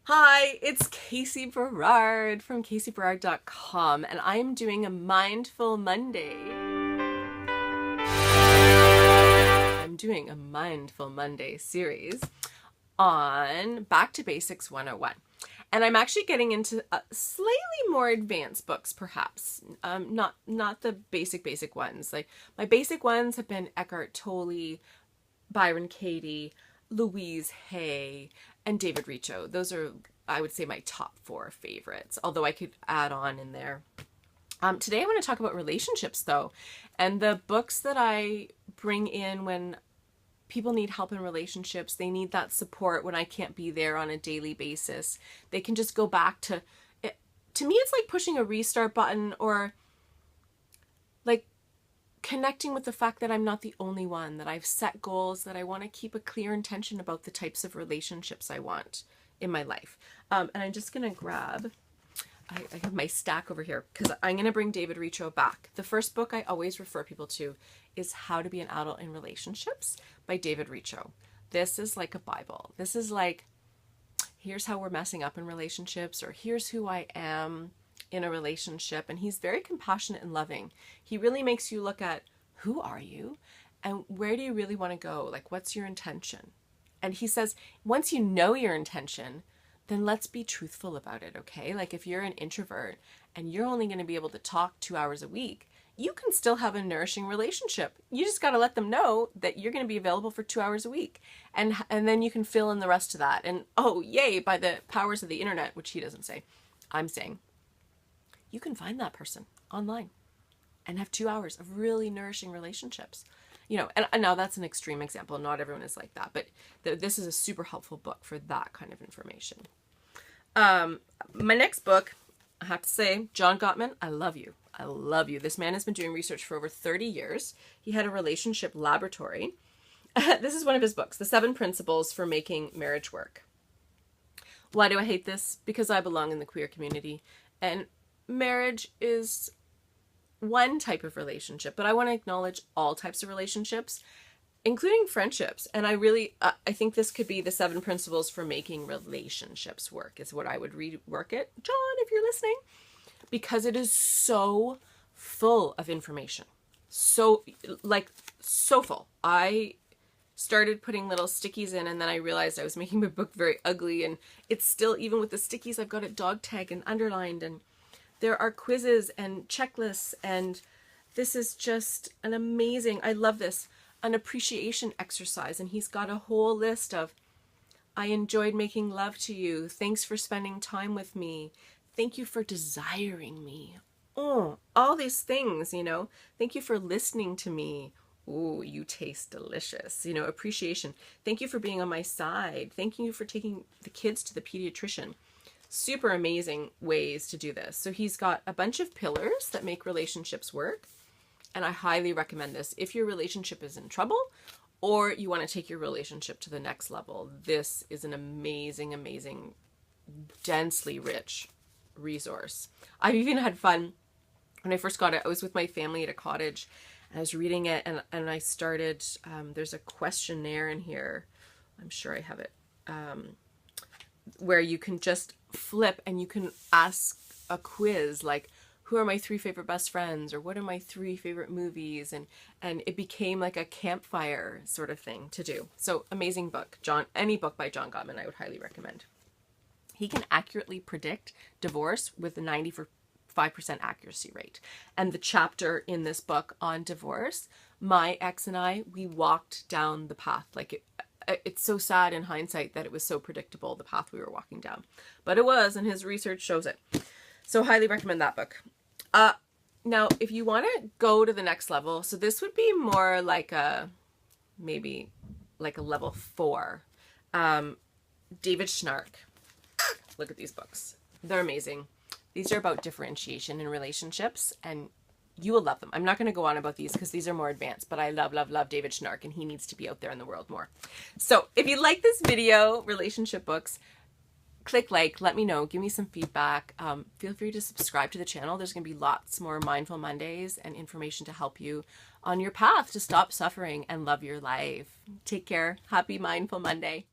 Hi, it's Casey Berard from CaseyBerard.com, and I'm doing a Mindful Monday. I'm doing a Mindful Monday series on Back to Basics 101. And I'm actually getting into slightly more advanced books, perhaps. Not the basic ones. Like, my basic ones have been Eckhart Tolle, Byron Katie, Louise Hay, and David Richo. Those are, I would say, my top 4 favorites, although I could add on in there. Today I want to talk about relationships, though, and the books that I bring in when people need help in relationships. They need that support when I can't be there on a daily basis. They can just go back to it. To me, it's like pushing a restart button, or like connecting with the fact that I'm not the only one, that I've set goals, that I want to keep a clear intention about the types of relationships I want in my life. And I'm just going to grab, I have my stack over here because I'm going to bring David Richo back. The first book I always refer people to is How to Be an Adult in Relationships by David Richo. This is like a Bible. This is like, here's how we're messing up in relationships, or here's who I am in a relationship. And he's very compassionate and loving. He really makes you look at, who are you and where do you really want to go? Like, what's your intention? And he says, once you know your intention, then let's be truthful about it, okay? Like, if you're an introvert and you're only going to be able to talk 2 hours a week, you can still have a nourishing relationship. You just got to let them know that you're going to be available for 2 hours a week. And then you can fill in the rest of that. And oh, yay, by the powers of the internet, which he doesn't say, I'm saying, you can find that person online and have 2 hours of really nourishing relationships. You know, and now that's an extreme example. Not everyone is like that, but this is a super helpful book for that kind of information. My next book, I have to say, John Gottman, I love you. I love you. This man has been doing research for over 30 years. He had a relationship laboratory. This is one of his books, The 7 Principles for Making Marriage Work. Why do I hate this? Because I belong in the queer community, and marriage is one type of relationship, but I want to acknowledge all types of relationships, including friendships. And I think this could be the 7 principles for making relationships work, is what I would rework it. John, if you're listening, because it is so full of information. So full. I started putting little stickies in, and then I realized I was making my book very ugly, and it's still, even with the stickies, I've got it dog tagged and underlined, and there are quizzes and checklists, and this is just an amazing, I love this, an appreciation exercise. And he's got a whole list of, I enjoyed making love to you. Thanks for spending time with me. Thank you for desiring me. Oh, all these things, you know. Thank you for listening to me. Ooh, you taste delicious. You know, appreciation. Thank you for being on my side. Thank you for taking the kids to the pediatrician. Super amazing ways to do this. So he's got a bunch of pillars that make relationships work. And I highly recommend this if your relationship is in trouble or you want to take your relationship to the next level. This is an amazing, amazing, densely rich resource. I've even had fun. When I first got it, I was with my family at a cottage, and I was reading it, and I started, there's a questionnaire in here. I'm sure I have it. Where you can just flip and you can ask a quiz like, who are my 3 favorite best friends, or what are my 3 favorite movies, and it became like a campfire sort of thing to do. So amazing book. Any book by John Gottman I would highly recommend. He can accurately predict divorce with a 95% accuracy rate. And the chapter in this book on divorce, my ex and I, we walked down the path. Like, it's so sad in hindsight that it was so predictable, the path we were walking down. But it was, and his research shows it. So highly recommend that book. Now, if you want to go to the next level, so this would be more like maybe like a level 4. David Schnark. Look at these books. They're amazing. These are about differentiation in relationships, and you will love them. I'm not going to go on about these because these are more advanced, but I love, love, love David Schnark, and he needs to be out there in the world more. So if you like this video, relationship books, click like, let me know, give me some feedback. Feel free to subscribe to the channel. There's going to be lots more Mindful Mondays and information to help you on your path to stop suffering and love your life. Take care. Happy Mindful Monday.